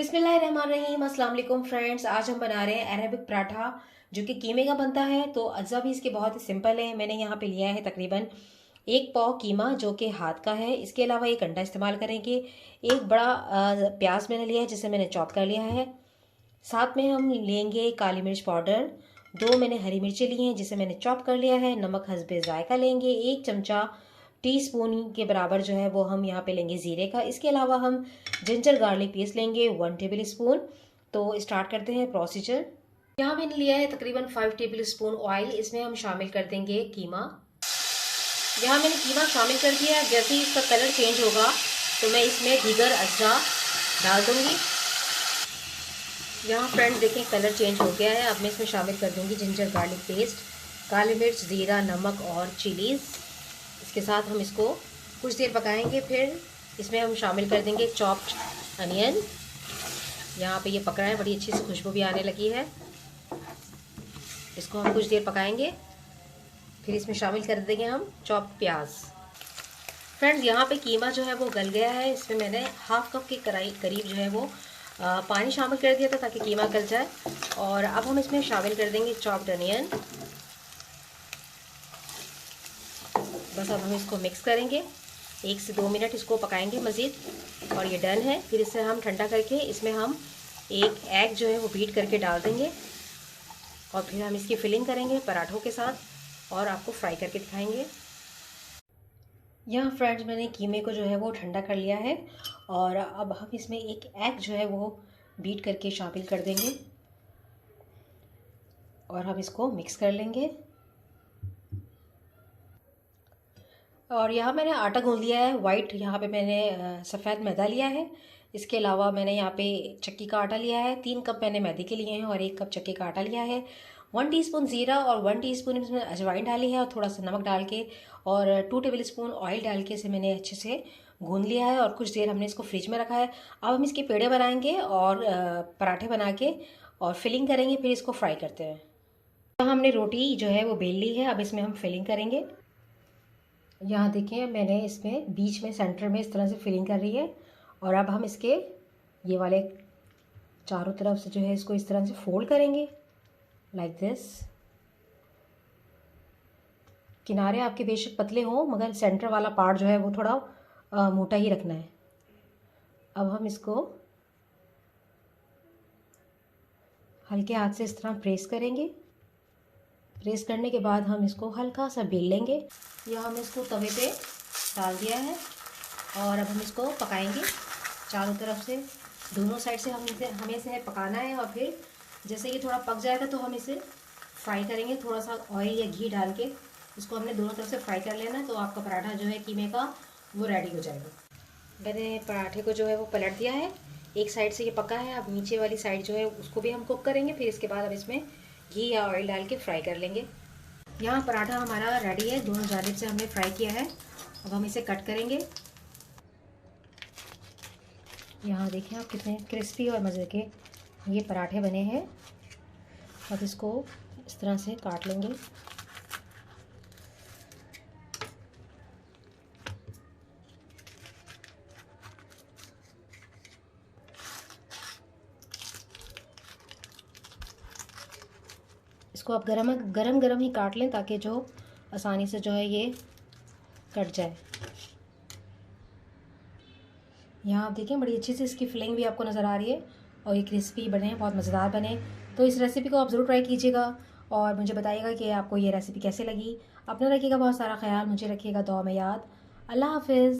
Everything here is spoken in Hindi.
बिस्मिल्लाहिर्रहमानिर्रहीम। अस्सलाम वालेकुम फ्रेंड्स। आज हम बना रहे हैं अरेबिक पराठा जो कि कीमे का बनता है। तो अज्जा भी इसके बहुत ही सिंपल है। मैंने यहाँ पे लिया है तकरीबन 1 पाव कीमा जो कि हाथ का है। इसके अलावा 1 अंडा इस्तेमाल करेंगे। एक बड़ा प्याज मैंने लिया है जिसे मैंने चॉप कर लिया है। साथ में हम लेंगे काली मिर्च पाउडर। 2 मैंने हरी मिर्ची ली हैं जिसे मैंने चॉप कर लिया है। नमक हस्बे जायका लेंगे। 1 चमचा टीस्पून के बराबर जो है वो हम यहाँ पे लेंगे ज़ीरे का। इसके अलावा हम जिंजर गार्लिक पेस्ट लेंगे 1 टेबल स्पून। तो स्टार्ट करते हैं प्रोसीजर। यहाँ मैंने लिया है तकरीबन 5 टेबल स्पून ऑयल। इसमें हम शामिल कर देंगे कीमा। यहाँ मैंने कीमा शामिल कर दिया। जैसे ही इसका कलर चेंज होगा तो मैं इसमें दीगर अज्जा डाल दूंगी। यहाँ फ्रेंड्स देखें कलर चेंज हो गया है। अब मैं इसमें शामिल कर दूंगी जिंजर गार्लिक पेस्ट, काली मिर्च, ज़ीरा, नमक और चिलीज़। इसके साथ हम इसको कुछ देर पकाएंगे। फिर इसमें हम शामिल कर देंगे चॉप्ड अनियन। यहाँ पे ये पक रहा है, बड़ी अच्छी सी खुशबू भी आने लगी है। इसको हम कुछ देर पकाएंगे। फिर इसमें शामिल कर देंगे हम चॉप्ड प्याज। फ्रेंड्स यहाँ पे कीमा जो है वो गल गया है। इसमें मैंने हाफ कप के करीब जो है वो पानी शामिल कर दिया था ताकि कीमा गल जाए। और अब हम इसमें शामिल कर देंगे चॉप्ड अनियन। बस अब हम इसको मिक्स करेंगे। 1 से 2 मिनट इसको पकाएंगे मज़ीद। और ये डन है। फिर इसे हम ठंडा करके इसमें हम एक एग जो है वो बीट करके डाल देंगे। और फिर हम इसकी फिलिंग करेंगे पराठों के साथ और आपको फ्राई करके दिखाएंगे। यहाँ फ्रेंड्स मैंने कीमे को जो है वो ठंडा कर लिया है। और अब हम इसमें एक एग जो है वो बीट करके शामिल कर देंगे और हम इसको मिक्स कर लेंगे। और यहाँ मैंने आटा गूंद लिया है वाइट। यहाँ पे मैंने सफ़ेद मैदा लिया है। इसके अलावा मैंने यहाँ पे चक्की का आटा लिया है। 3 कप मैंने मैदे के लिए हैं और 1 कप चक्की का आटा लिया है। 1 टीस्पून ज़ीरा और 1 टीस्पून इसमें अजवाइन डाली है और थोड़ा सा नमक डाल के और 2 टेबल स्पून ऑयल डाल के इसे मैंने अच्छे से गूंद लिया है। और कुछ देर हमने इसको फ्रिज में रखा है। अब हम इसके पेड़े बनाएंगे और पराठे बना के और फिलिंग करेंगे। फिर इसको फ्राई करते हैं। हमने रोटी जो है वो बेल ली है। अब इसमें हम फिलिंग करेंगे। यहाँ देखें मैंने इसमें बीच में सेंटर में इस तरह से फिलिंग कर रही है। और अब हम इसके ये वाले चारों तरफ से जो है इसको इस तरह से फोल्ड करेंगे लाइक दिस। किनारे आपके बेशक पतले हों मगर सेंटर वाला पार्ट जो है वो थोड़ा मोटा ही रखना है। अब हम इसको हल्के हाथ से इस तरह प्रेस करेंगे। प्रेस करने के बाद हम इसको हल्का सा बेल लेंगे। यह हम इसको तवे पे डाल दिया है और अब हम इसको पकाएंगे चारों तरफ से। दोनों साइड से हमें इसे पकाना है। और फिर जैसे ये थोड़ा पक जाएगा तो हम इसे फ्राई करेंगे। थोड़ा सा ऑयल या घी डाल के इसको हमने दोनों तरफ से फ्राई कर लेना। तो आपका पराठा जो है कीमे का वो रेडी हो जाएगा। मैंने पराठे को जो है वो पलट दिया है। एक साइड से ये पका है। अब नीचे वाली साइड जो है उसको भी हम कुक करेंगे। फिर इसके बाद अब इसमें घी या ऑयल डाल के फ्राई कर लेंगे। यहाँ पराठा हमारा रेडी है। दोनों जानिब से हमने फ्राई किया है। अब हम इसे कट करेंगे। यहाँ देखें आप कितने क्रिस्पी और मज़े के ये पराठे बने हैं। अब इसको इस तरह से काट लेंगे। इसको आप गरम ही काट लें ताकि जो आसानी से जो है ये कट जाए। यहाँ आप देखें बड़ी अच्छी से इसकी फिलिंग भी आपको नज़र आ रही है और ये क्रिस्पी बने, बहुत मज़ेदार बने। तो इस रेसिपी को आप ज़रूर ट्राई कीजिएगा और मुझे बताइएगा कि आपको ये रेसिपी कैसे लगी। अपना रखिएगा बहुत सारा ख्याल, मुझे रखिएगा दुआ में याद। अल्लाह हाफ़िज़।